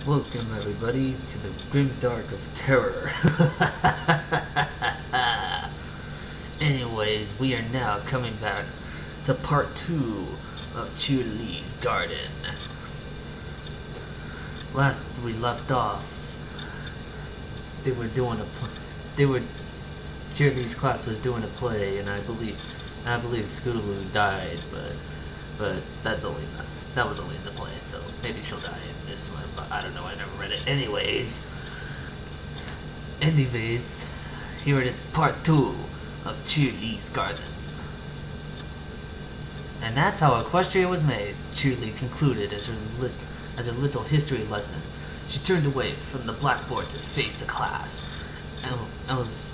Welcome everybody to the grim dark of terror. Anyways, we are now coming back to part 2 of Cheerilee's garden. Last we left off, Cheerilee's class was doing a play, and I believe Scootaloo died, but that was only in the play, so maybe she'll die in this one, but I don't know, I never read it. Anyways, here it is, part 2 of Cheerilee's garden. And that's how Equestria was made, Cheerilee concluded as her little history lesson. She turned away from the blackboard to face the class, and was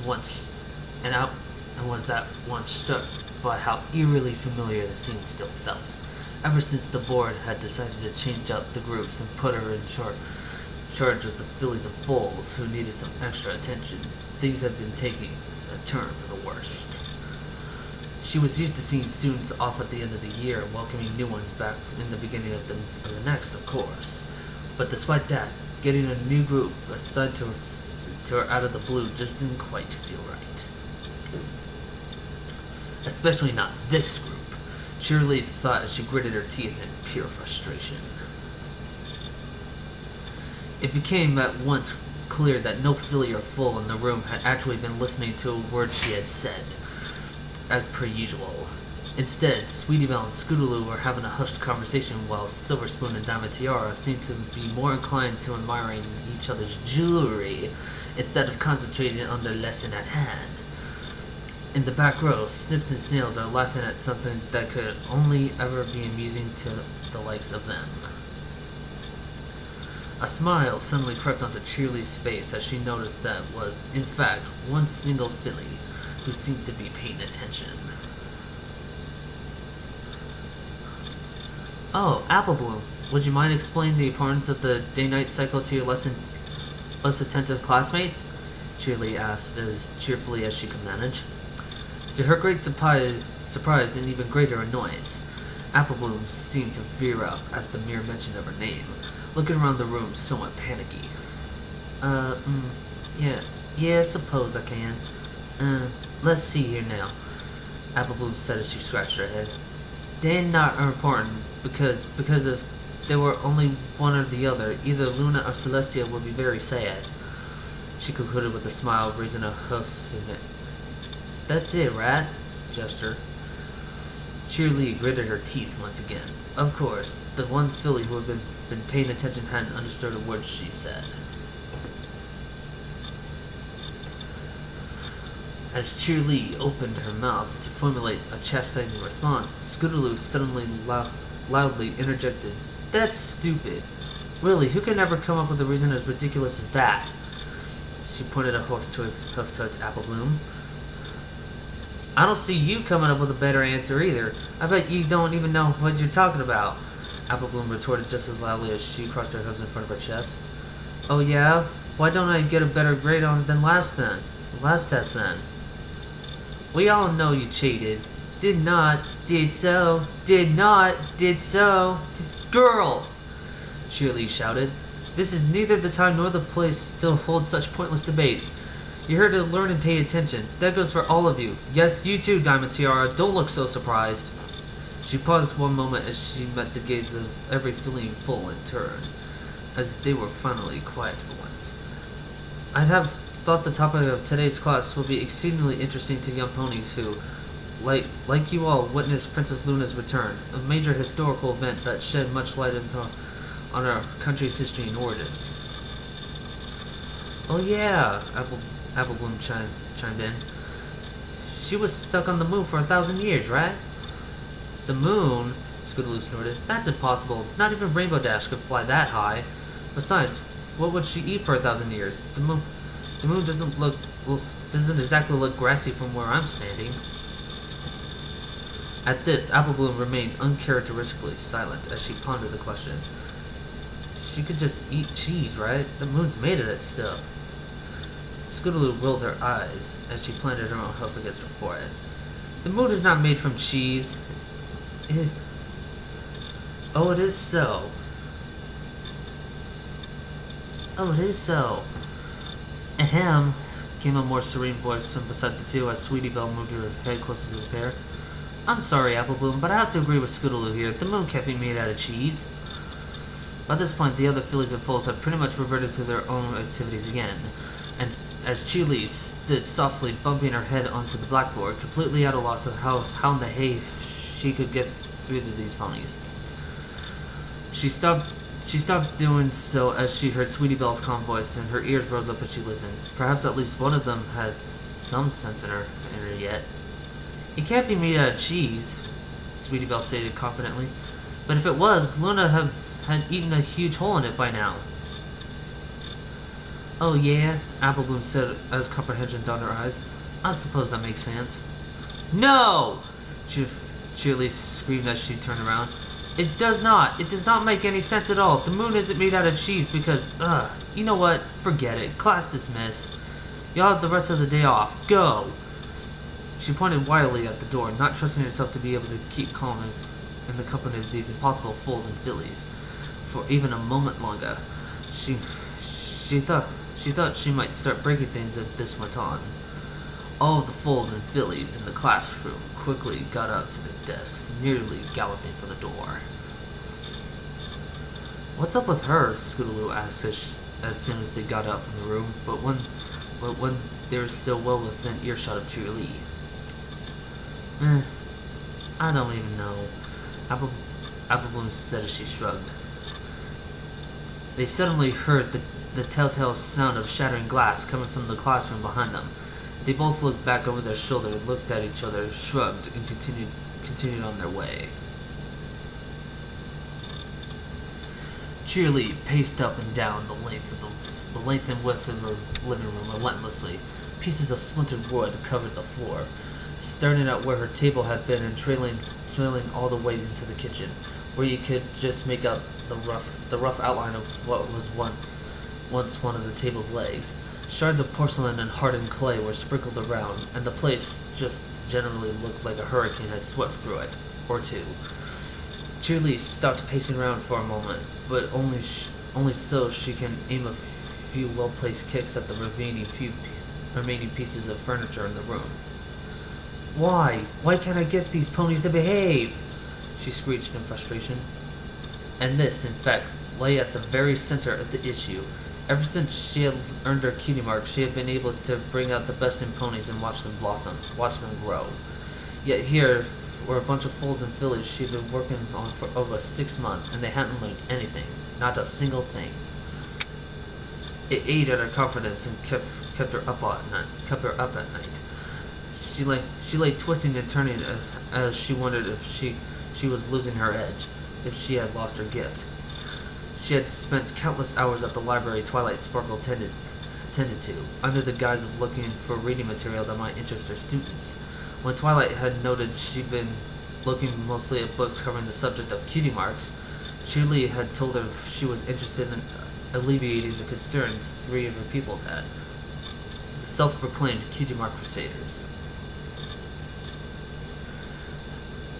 at once struck by how eerily familiar the scene still felt. Ever since the board had decided to change up the groups and put her in charge of the fillies and foals who needed some extra attention, things had been taking a turn for the worst. She was used to seeing students off at the end of the year and welcoming new ones back in the beginning of the next, of course. But despite that, getting a new group assigned to her out of the blue just didn't quite feel right. Especially not this group. Cheerilee thought as she gritted her teeth in pure frustration. It became at once clear that no filly or foal in the room had actually been listening to a word she had said, as per usual. Instead, Sweetie Belle and Scootaloo were having a hushed conversation while Silver Spoon and Diamond Tiara seemed to be more inclined to admiring each other's jewelry instead of concentrating on their lesson at hand. In the back row, Snips and Snails are laughing at something that could only ever be amusing to the likes of them. A smile suddenly crept onto Cheerilee's face as she noticed that was, in fact, one single filly who seemed to be paying attention. Oh, Apple Bloom, would you mind explaining the importance of the day-night cycle to your less attentive classmates? Cheerilee asked as cheerfully as she could manage. To her great surprise and even greater annoyance, Apple Bloom seemed to veer up at the mere mention of her name, looking around the room somewhat panicky. Yeah, I suppose I can. Let's see here now, Apple Bloom said as she scratched her head. They're not important, because if there were only one or the other, either Luna or Celestia would be very sad. She concluded with a smile, raising a hoof in it. That's it, right? Gesture. Cheerilee gritted her teeth once again. Of course, the one filly who had been paying attention hadn't understood a word she said. As Cheerilee opened her mouth to formulate a chastising response, Scootaloo suddenly loudly interjected, "That's stupid. Really, who can ever come up with a reason as ridiculous as that?" She pointed a hoof towards Apple Bloom. I don't see you coming up with a better answer either. I bet you don't even know what you're talking about, Apple Bloom retorted just as loudly as she crossed her hooves in front of her chest. Oh yeah? Why don't I get a better grade on it than last test then? We all know you cheated. Did not, did so, did not, did so. Girls! Cheerilee shouted. This is neither the time nor the place to hold such pointless debates. You're here to learn and pay attention. That goes for all of you. Yes, you too, Diamond Tiara. Don't look so surprised. She paused one moment as she met the gaze of every filly and foal in turn, as they were finally quiet for once. I'd have thought the topic of today's class would be exceedingly interesting to young ponies who, like you all, witnessed Princess Luna's return, a major historical event that shed much light on our country's history and origins. Oh yeah, Apple Bloom chimed in. She was stuck on the moon for 1,000 years, right? The moon? Scootaloo snorted. That's impossible. Not even Rainbow Dash could fly that high. Besides, what would she eat for 1,000 years? The moon doesn't exactly look grassy from where I'm standing. At this, Apple Bloom remained uncharacteristically silent as she pondered the question. She could just eat cheese, right? The moon's made of that stuff. Scootaloo rolled her eyes as she planted her own hoof against her forehead. The moon is not made from cheese. Oh, it is so. Oh, it is so. Ahem, came a more serene voice from beside the two as Sweetie Belle moved her head closer to the pair. I'm sorry, Apple Bloom, but I have to agree with Scootaloo here. The moon can't be made out of cheese. By this point, the other fillies and foals had pretty much reverted to their own activities again, and as Cheerilee stood softly bumping her head onto the blackboard, completely at a loss of how in the hay she could get through to these ponies. She stopped doing so as she heard Sweetie Belle's calm voice, and her ears rose up as she listened. Perhaps at least one of them had some sense in her yet. It can't be made out of cheese, Sweetie Belle stated confidently. But if it was, Luna had eaten a huge hole in it by now. Oh yeah, Apple Bloom said as comprehension dawned in her eyes. I suppose that makes sense. No! Cheerilee screamed as she turned around. It does not. It does not make any sense at all. The moon isn't made out of cheese because, you know what? Forget it. Class dismissed. Y'all have the rest of the day off. Go! She pointed wildly at the door, not trusting herself to be able to keep calm in the company of these impossible fools and fillies for even a moment longer. She thought she might start breaking things if this went on. All of the foals and fillies in the classroom quickly got up to their desks, nearly galloping for the door. What's up with her? Scootaloo asked as soon as they got out from the room, but when they were still well within earshot of Cheerilee. I don't even know, Apple Bloom said as she shrugged. They suddenly heard the telltale sound of shattering glass coming from the classroom behind them. They both looked back over their shoulder, looked at each other, shrugged, and continued on their way. Cheerilee paced up and down the length and width of her living room relentlessly. Pieces of splintered wood covered the floor, starting out where her table had been and trailing all the way into the kitchen, where you could just make out the rough outline of what was once one of the table's legs. Shards of porcelain and hardened clay were sprinkled around, and the place just generally looked like a hurricane had swept through it, or two. Cheerilee stopped pacing around for a moment, but only so she can aim a few well-placed kicks at the remaining pieces of furniture in the room. Why? Why can't I get these ponies to behave? She screeched in frustration. And this, in fact, lay at the very center of the issue. Ever since she had earned her cutie mark, she had been able to bring out the best in ponies and watch them blossom, watch them grow. Yet here were a bunch of foals and fillies she'd been working on for over 6 months, and they hadn't learned anything, not a single thing. It ate at her confidence and kept her up at night. She lay twisting and turning as she wondered if she was losing her edge, if she had lost her gift. She had spent countless hours at the library Twilight Sparkle tended to, under the guise of looking for reading material that might interest her students. When Twilight had noted she'd been looking mostly at books covering the subject of cutie marks, Cheerilee had told her she was interested in alleviating the concerns 3 of her pupils had, the self-proclaimed cutie mark crusaders.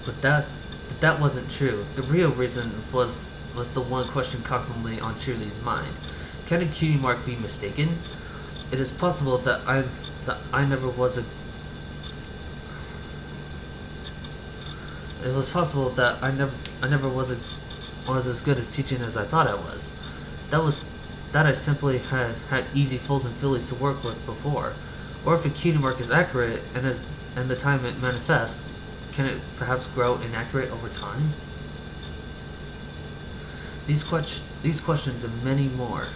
But that wasn't true. The real reason was the one question constantly on Cheerilee's mind. Can a cutie mark be mistaken? It is possible that I never was as good as teaching as I thought I was. That I simply had easy foals and fillies to work with before. Or if a cutie mark is accurate and the time it manifests, can it perhaps grow inaccurate over time? These questions and many more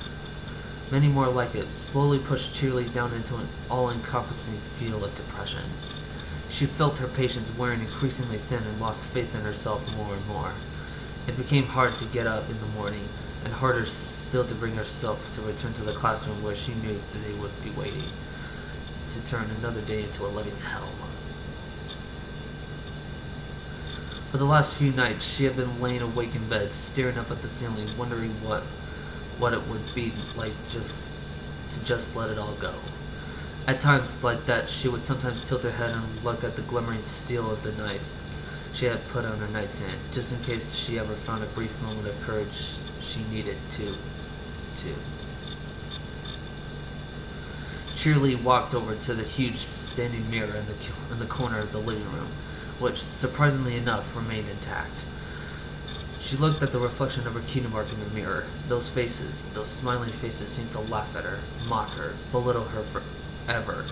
like it, slowly pushed Cheerilee down into an all-encompassing field of depression. She felt her patience wearing increasingly thin and lost faith in herself more and more. It became hard to get up in the morning, and harder still to bring herself to return to the classroom where she knew that they would be waiting to turn another day into a living hell. For the last few nights, she had been laying awake in bed, staring up at the ceiling, wondering what it would be like to just let it all go. At times like that, she would sometimes tilt her head and look at the glimmering steel of the knife she had put on her nightstand, just in case she ever found a brief moment of courage she needed to. Cheerilee walked over to the huge standing mirror in the corner of the living room, which, surprisingly enough, remained intact. She looked at the reflection of her cutie mark in the mirror. Those faces, those smiling faces, seemed to laugh at her, mock her, belittle her for ever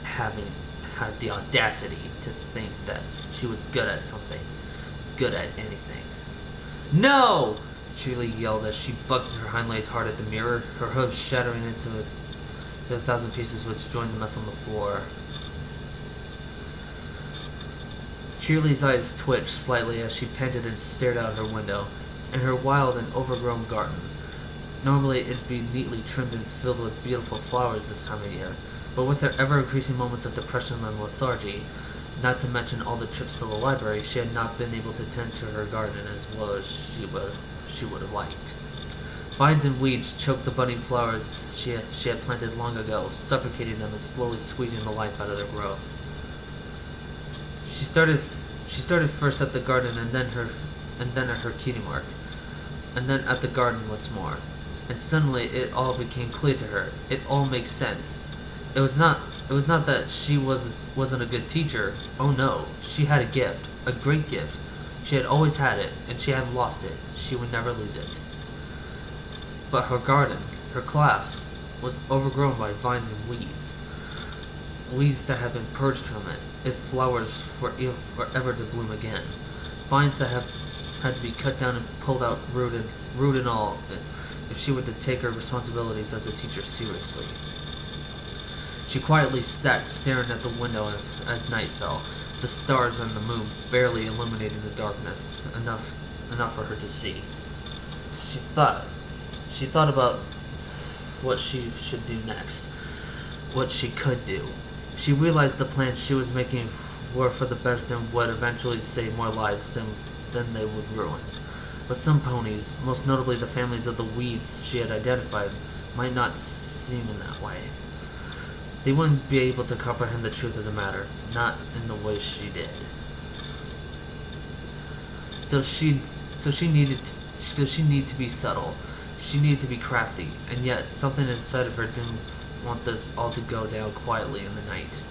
having had the audacity to think that she was good at something, good at anything. No! Cheerilee yelled as she bucked her hind legs hard at the mirror, her hooves shattering into a thousand pieces which joined the mess on the floor. Cheerilee's eyes twitched slightly as she panted and stared out her window. In her wild and overgrown garden, normally it'd be neatly trimmed and filled with beautiful flowers this time of year, but with her ever-increasing moments of depression and lethargy, not to mention all the trips to the library, she had not been able to tend to her garden as well as she would have liked. Vines and weeds choked the budding flowers she had planted long ago, suffocating them and slowly squeezing the life out of their growth. She started first at the garden and then at her cutie mark, and then at the garden once more. And suddenly it all became clear to her. It all makes sense. It was not that she wasn't a good teacher. Oh no, she had a gift, a great gift. She had always had it, and she hadn't lost it. She would never lose it. But her garden, her class, was overgrown by vines and weeds. Weeds that had been purged from it, if flowers were ever to bloom again. Vines that had to be cut down and pulled out, root and all, if she were to take her responsibilities as a teacher seriously. She quietly sat staring at the window as night fell, the stars and the moon barely illuminating the darkness, enough for her to see. She thought about what she should do next, what she could do. She realized the plans she was making were for the best and would eventually save more lives than they would ruin. But some ponies, most notably the families of the weeds she had identified, might not seem in that way. They wouldn't be able to comprehend the truth of the matter, not in the way she did. So she needed to be subtle. She needed to be crafty, and yet something inside of her didn't want this all to go down quietly in the night.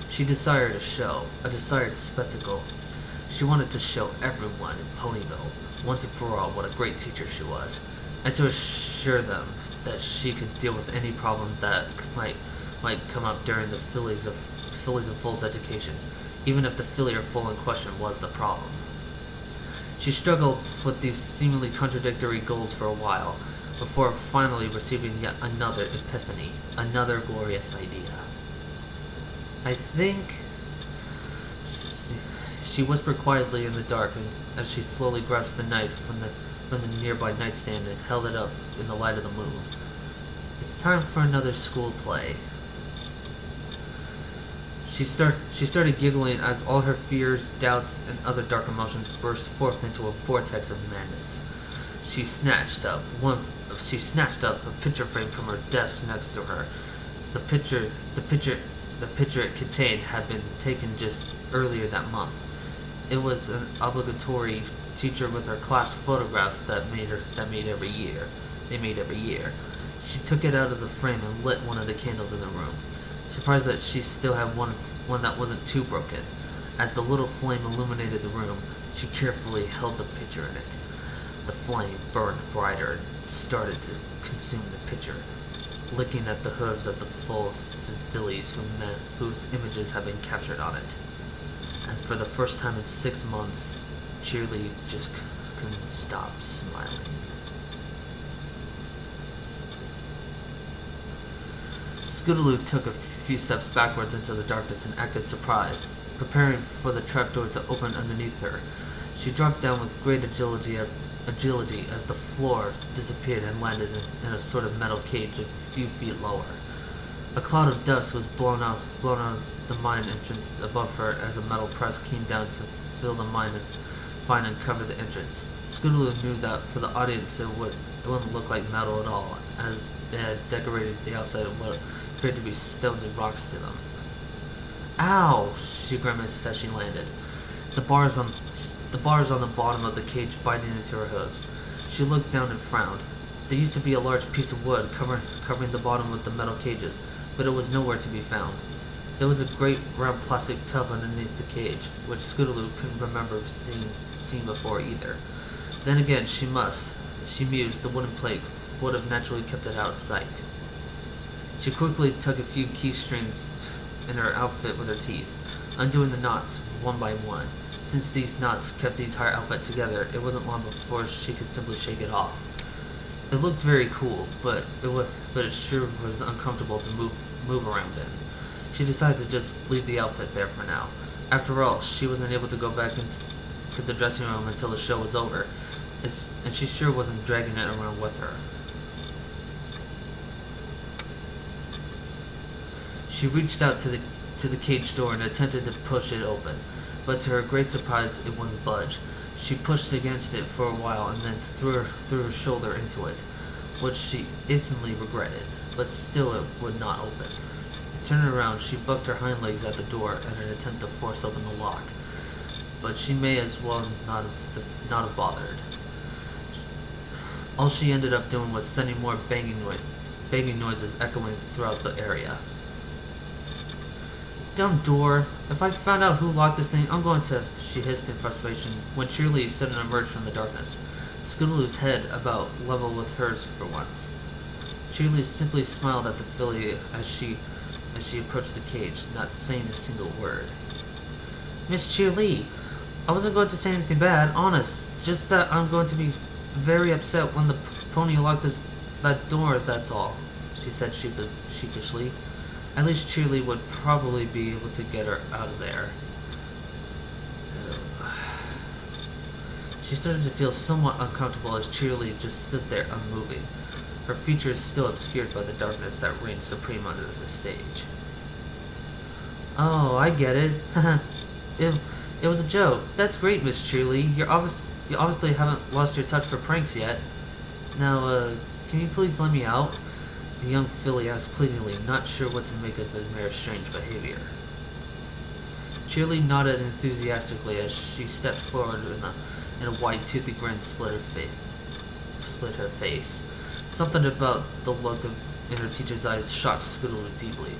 She desired a show, a desired spectacle. She wanted to show everyone in Ponyville, once and for all, what a great teacher she was, and to assure them that she could deal with any problem that might come up during the fillies of Foal's education, even if the filly or foal in question was the problem. She struggled with these seemingly contradictory goals for a while, before finally receiving yet another epiphany, another glorious idea. I think, she whispered quietly in the dark as she slowly grasped the knife from the nearby nightstand and held it up in the light of the moon. It's time for another school play. She started giggling as all her fears, doubts, and other dark emotions burst forth into a vortex of madness. She snatched up a picture frame from her desk next to her. The picture it contained had been taken just earlier that month. It was an obligatory teacher with her class photographs they made every year. She took it out of the frame and lit one of the candles in the room, surprised that she still had one that wasn't too broken. As the little flame illuminated the room, she carefully held the picture in it. The flame burned brighter and started to consume the picture, licking at the hooves of the foals and fillies whose images had been captured on it. And for the first time in 6 months, Cheerilee just couldn't stop smiling. Scootaloo took a few steps backwards into the darkness and acted surprised, preparing for the trapdoor to open underneath her. She dropped down with great agility as the floor disappeared and landed in a sort of metal cage a few feet lower. A cloud of dust was blown out the mine entrance above her as a metal press came down to fill the mine and cover the entrance. Scootaloo knew that for the audience it wouldn't look like metal at all, as they had decorated the outside of what appeared to be stones and rocks to them. Ow! She grimaced as she landed, the bars on the bottom of the cage biting into her hooves. She looked down and frowned. There used to be a large piece of wood covering the bottom of the metal cages, but it was nowhere to be found. There was a great round plastic tub underneath the cage, which Scootaloo couldn't remember seeing before either. Then again, she mused, the wooden plate would have naturally kept it out of sight. She quickly took a few key strings in her outfit with her teeth, undoing the knots one by one. Since these knots kept the entire outfit together, it wasn't long before she could simply shake it off. It looked very cool, but it sure was uncomfortable to move around in. She decided to just leave the outfit there for now. After all, she wasn't able to go back into the dressing room until the show was over, and she sure wasn't dragging it around with her. She reached out to the cage door and attempted to push it open, but to her great surprise, it wouldn't budge. She pushed against it for a while and then threw her shoulder into it, which she instantly regretted, but still it would not open. Turning around, she bucked her hind legs at the door in an attempt to force open the lock, but she may as well not have bothered. All she ended up doing was sending more banging noises echoing throughout the area. Dumb door. If I found out who locked this thing, I'm going to... She hissed in frustration when Cheerilee suddenly emerged from the darkness, Scootaloo's head about level with hers for once. Cheerilee simply smiled at the filly as she approached the cage, not saying a single word. Miss Cheerilee, I wasn't going to say anything bad, honest. Just that I'm going to be very upset when the pony locked that door, that's all, she said sheepishly. At least Cheerilee would probably be able to get her out of there. She started to feel somewhat uncomfortable as Cheerilee just stood there unmoving, her features still obscured by the darkness that reigned supreme under the stage. Oh, I get it. It was a joke. That's great, Miss Cheerilee. You obviously haven't lost your touch for pranks yet. Now, can you please let me out? The young filly asked pleadingly, not sure what to make of the mare's strange behavior. Cheerilee nodded enthusiastically as she stepped forward and a wide, toothy grin split her face. Something about the look in her teacher's eyes shocked Scootaloo deeply.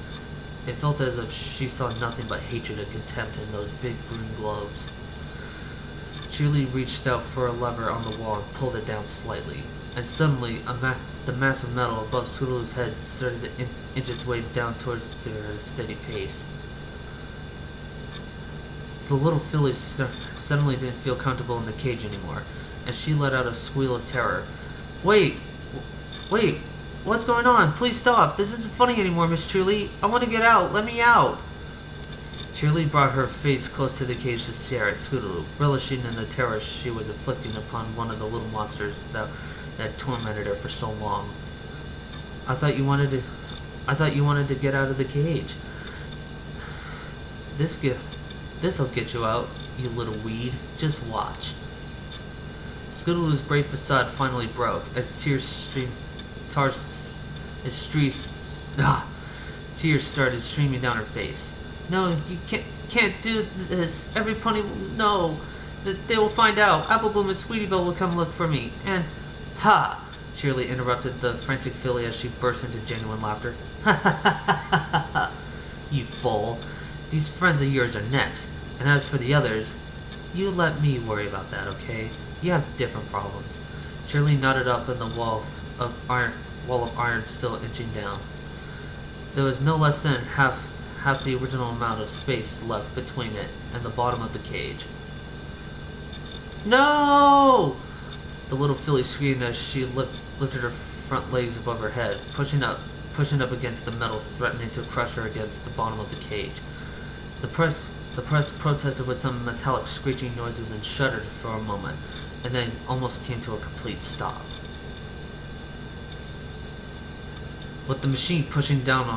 It felt as if she saw nothing but hatred and contempt in those big green globes. Cheerilee reached out for a lever on the wall and pulled it down slightly, and suddenly the mass of metal above Scootaloo's head started to inch its way down towards her at a steady pace. The little filly suddenly didn't feel comfortable in the cage anymore, and she let out a squeal of terror. Wait, what's going on? Please stop. This isn't funny anymore, Miss Cheerilee. I want to get out. Let me out. Cheerilee brought her face close to the cage to stare at Scootaloo, relishing in the terror she was inflicting upon one of the little monsters that tormented her for so long. I thought you wanted to get out of the cage. This'll get you out, you little weed. Just watch. Scootaloo's brave facade finally broke as tears started streaming down her face. No, you can't do this. Every pony will know. They will find out. Applebloom and Sweetiebelle will come look for me. And ha! Cheerilee interrupted the frantic filly as she burst into genuine laughter. Ha ha ha ha! You fool. These friends of yours are next. And as for the others, you let me worry about that, okay? You have different problems. Cheerilee nodded up in the wall of iron still inching down. There was no less than half the original amount of space left between it and the bottom of the cage. No! The little filly screamed as she lifted her front legs above her head, pushing up against the metal, threatening to crush her against the bottom of the cage. The press protested with some metallic screeching noises and shuddered for a moment, and then almost came to a complete stop. With the machine pushing down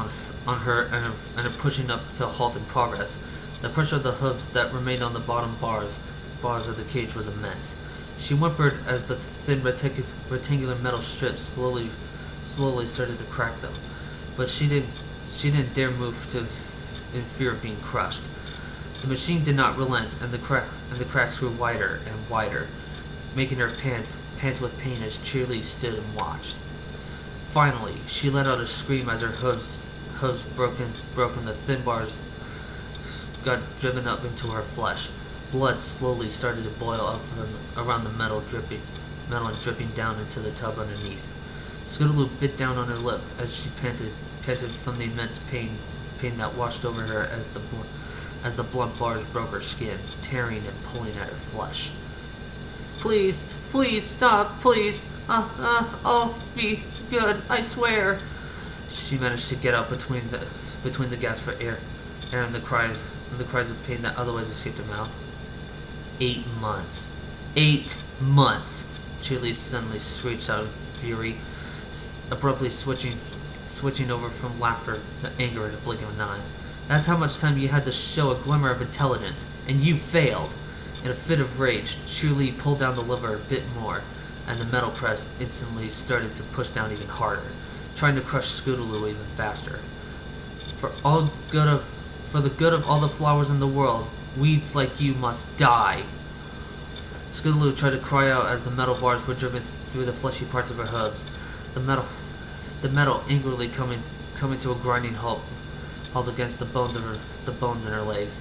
on her and her pushing up to a halt in progress, the pressure of the hooves that remained on the bottom bars of the cage was immense. She whimpered as the thin rectangular metal strips slowly started to crack them, but she didn't dare move in fear of being crushed. The machine did not relent, and the cracks grew wider and wider, making her pant with pain as Cheerilee stood and watched. Finally, she let out a scream as her hooves hooves broken, the thin bars got driven up into her flesh. Blood slowly started to boil up around the metal and dripping down into the tub underneath. Scootaloo bit down on her lip as she panted from the immense pain that washed over her as the blunt bars broke her skin, tearing and pulling at her flesh. Please, please stop, please. I'll be good, I swear. She managed to get out between the gasps for air and the cries of pain that otherwise escaped her mouth. 8 months. 8 months! Cheerilee suddenly screeched out in fury, abruptly switching over from laughter to anger in a blink of an eye. That's how much time you had to show a glimmer of intelligence, and you failed. In a fit of rage, Cheerilee pulled down the lever a bit more, and the metal press instantly started to push down even harder, trying to crush Scootaloo even faster. For the good of all the flowers in the world, weeds like you must die. Scootaloo tried to cry out as the metal bars were driven through the fleshy parts of her hooves, the metal angrily coming to a grinding halt against the bones in her legs.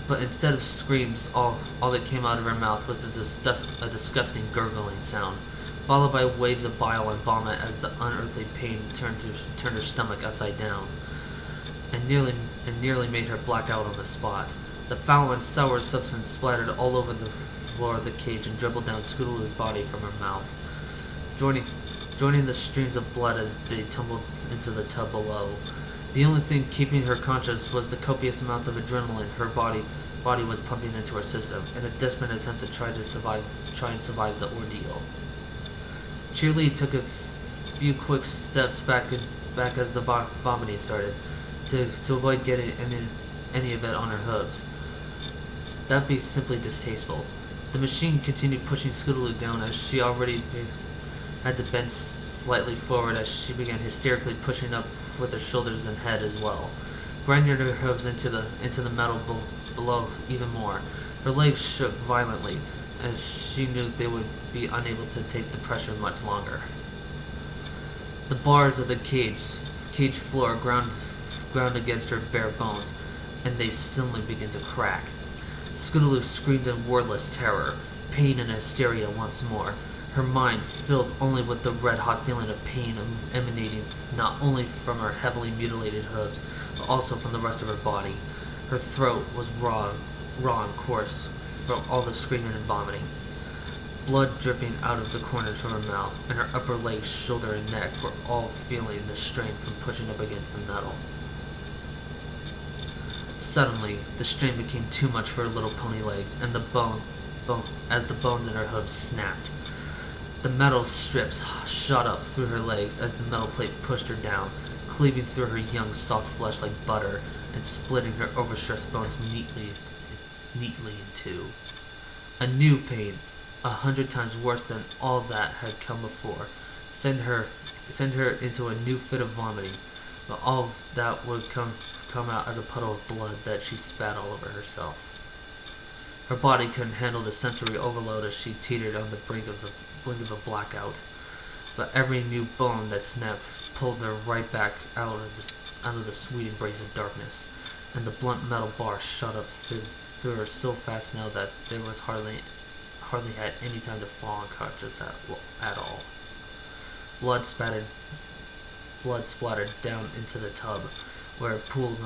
But instead of screams, all that came out of her mouth was a disgusting gurgling sound, followed by waves of bile and vomit as the unearthly pain turned her stomach upside down, and nearly made her black out on the spot. The foul and sour substance splattered all over the floor of the cage and dribbled down Scootaloo's body from her mouth, joining the streams of blood as they tumbled into the tub below. The only thing keeping her conscious was the copious amounts of adrenaline her body was pumping into her system in a desperate attempt to try and survive the ordeal. Cheerilee took a few quick steps back as the vomiting started, to avoid getting any of it on her hooves. That'd be simply distasteful. The machine continued pushing Scootaloo down as she already had to bend slightly forward as she began hysterically pushing up with her shoulders and head as well, grinding her hooves into the metal below even more. Her legs shook violently as she knew they would be unable to take the pressure much longer. The bars of the cage floor ground against her bare bones, and they suddenly began to crack. Scootaloo screamed in wordless terror, pain and hysteria once more, her mind filled only with the red-hot feeling of pain emanating not only from her heavily mutilated hooves, but also from the rest of her body. Her throat was raw and coarse from all the screaming and vomiting. Blood dripping out of the corners from her mouth, and her upper legs, shoulder, and neck were all feeling the strain from pushing up against the metal. Suddenly, the strain became too much for her little pony legs, and the bones in her hooves snapped. The metal strips shot up through her legs as the metal plate pushed her down, cleaving through her young, soft flesh like butter, and splitting her overstressed bones neatly in two. A new pain, 100 times worse than all that had come before, sent her into a new fit of vomiting, but all that would come out as a puddle of blood that she spat all over herself. Her body couldn't handle the sensory overload as she teetered on the brink of a blackout, but every new bone that snapped pulled her right back out of the sweet embrace of darkness, and the blunt metal bar shot up through her so fast now that there was hardly had any time to fall unconscious at all. Blood splattered down into the tub, where it pooled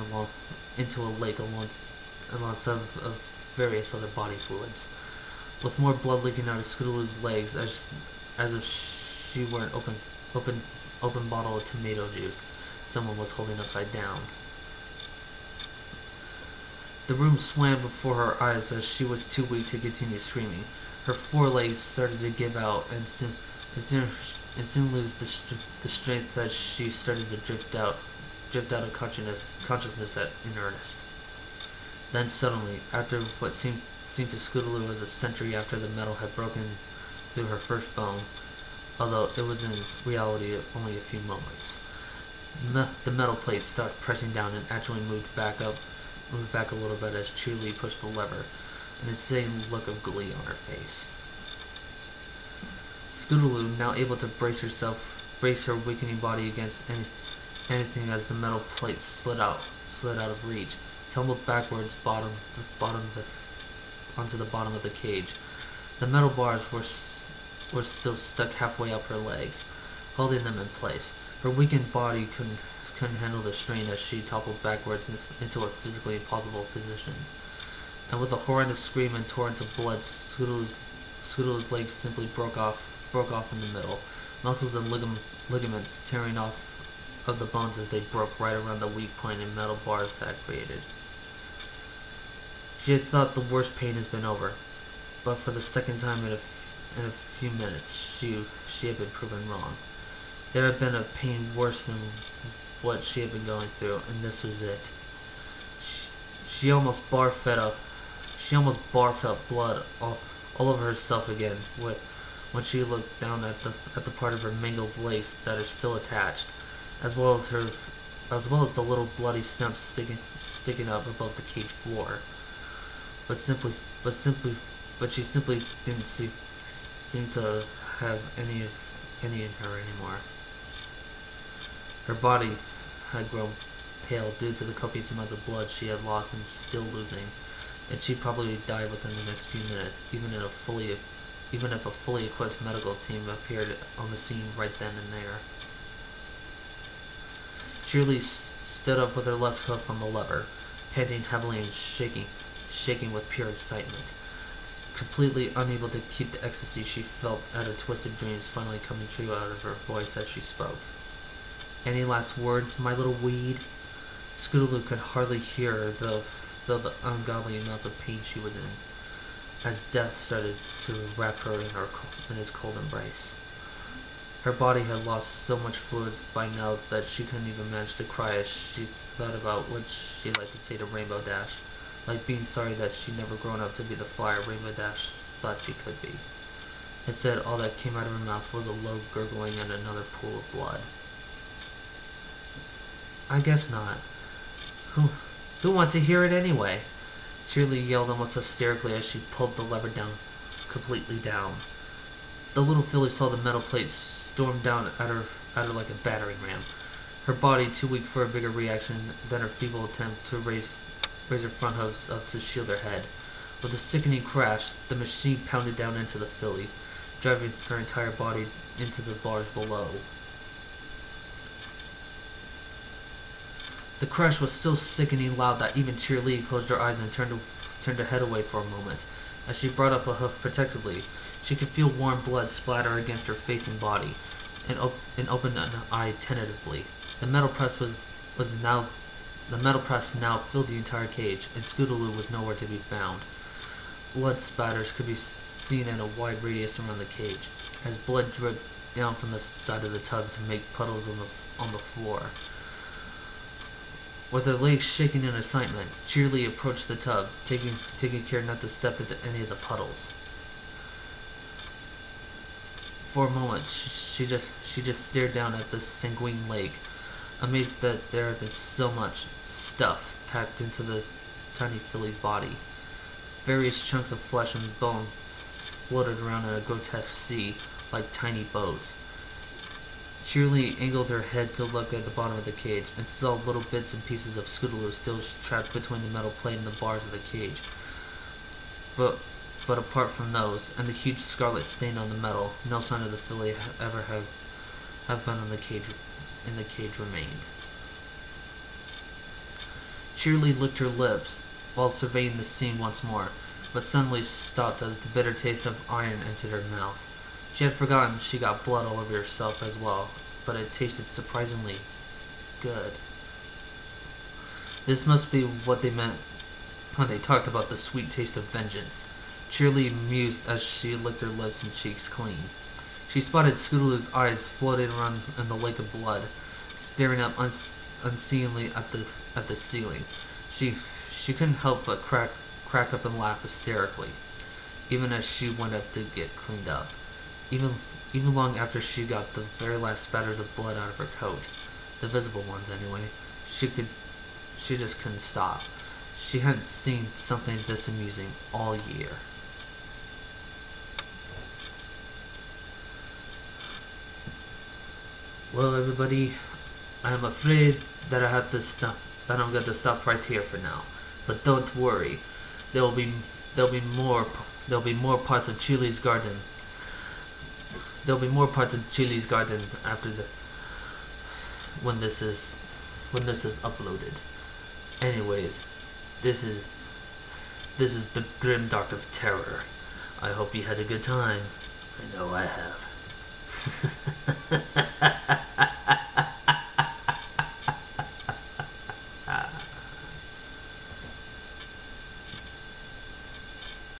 into a lake alongside of various other body fluids, with more blood leaking out of Scootaloo's legs as if she were an open bottle of tomato juice someone was holding upside down. The room swam before her eyes as she was too weak to continue screaming. Her forelegs started to give out and soon lose the strength as she started to drift out of consciousness in earnest. Then suddenly, after what seemed to Scootaloo as a century after the metal had broken through her first bone, although it was in reality only a few moments, the metal plate stopped pressing down and actually moved back a little bit as Cheerilee pushed the lever, an insane look of glee on her face. Scootaloo, now able to brace her weakening body against anything as the metal plate slid out of reach, tumbled backwards onto the bottom of the cage. The metal bars were still stuck halfway up her legs, holding them in place. Her weakened body couldn't handle the strain as she toppled backwards into a physically impossible position. And with a horrendous scream and torrent of blood, Scootaloo's legs simply broke off in the middle, muscles and ligaments tearing off of the bones as they broke right around the weak point in metal bars had created. She had thought the worst pain has been over, but for the second time in a few minutes, she had been proven wrong. There had been a pain worse than what she had been going through, and this was it. She almost barfed up blood all over herself again when she looked down at the part of her mangled lace that is still attached, as well as the little bloody stumps sticking up above the cage floor. But she simply didn't seem to have any in her anymore. Her body had grown pale due to the copious amounts of blood she had lost and still losing, and she'd probably die within the next few minutes, even if a fully equipped medical team appeared on the scene right then and there. Cheerilee stood up with her left hoof on the lever, panting heavily and shaking with pure excitement, completely unable to keep the ecstasy she felt at her twisted dreams finally coming true out of her voice as she spoke. "Any last words, my little weed?" Scootaloo could hardly hear her, though the ungodly amounts of pain she was in, as death started to wrap her in his cold embrace. Her body had lost so much fluids by now that she couldn't even manage to cry as she thought about what she'd like to say to Rainbow Dash, like being sorry that she'd never grown up to be the flyer Rainbow Dash thought she could be. Instead, all that came out of her mouth was a low gurgling and another pool of blood. "I guess not. Who wants to hear it anyway?" Cheerilee yelled almost hysterically as she pulled the lever completely down. The little filly saw the metal plate storm down at her like a battering ram, her body too weak for a bigger reaction than her feeble attempt to raise her front hooves up to shield her head. With a sickening crash, the machine pounded down into the filly, driving her entire body into the bars below. The crash was so sickening loud that even Cheerilee closed her eyes and turned her head away for a moment. As she brought up a hoof protectively, she could feel warm blood splatter against her face and body, and opened an eye tentatively. The metal press now filled the entire cage, and Scootaloo was nowhere to be found. Blood spatters could be seen in a wide radius around the cage, as blood dripped down from the side of the tub to make puddles on the floor. With her legs shaking in excitement, Cheerilee approached the tub, taking care not to step into any of the puddles. For a moment, she just stared down at the sanguine lake, amazed that there had been so much stuff packed into the tiny filly's body. Various chunks of flesh and bone floated around in a grotesque sea like tiny boats. Cheerilee angled her head to look at the bottom of the cage, and saw little bits and pieces of Scootaloo still trapped between the metal plate and the bars of the cage. But apart from those, and the huge scarlet stain on the metal, no sign of the filly ever have been in the cage remained. Cheerilee licked her lips while surveying the scene once more, but suddenly stopped as the bitter taste of iron entered her mouth. She had forgotten she got blood all over herself as well, but it tasted surprisingly good. This must be what they meant when they talked about the sweet taste of vengeance. Cheerilee mused as she licked her lips and cheeks clean. She spotted Scootaloo's eyes floating around in the lake of blood, staring up unseeingly at the ceiling. She couldn't help but crack up and laugh hysterically, even as she went up to get cleaned up. Even long after she got the very last spatters of blood out of her coat, the visible ones anyway, she just couldn't stop. She hadn't seen something this amusing all year. Well, everybody, I am afraid that I have to stop, that I'm going to stop right here for now. But don't worry, there'll be more parts of Cheerilee's garden. There'll be more parts of Cheerilee's garden after when this is uploaded. Anyways, this is the Grim Dark of Terror. I hope you had a good time. I know I have.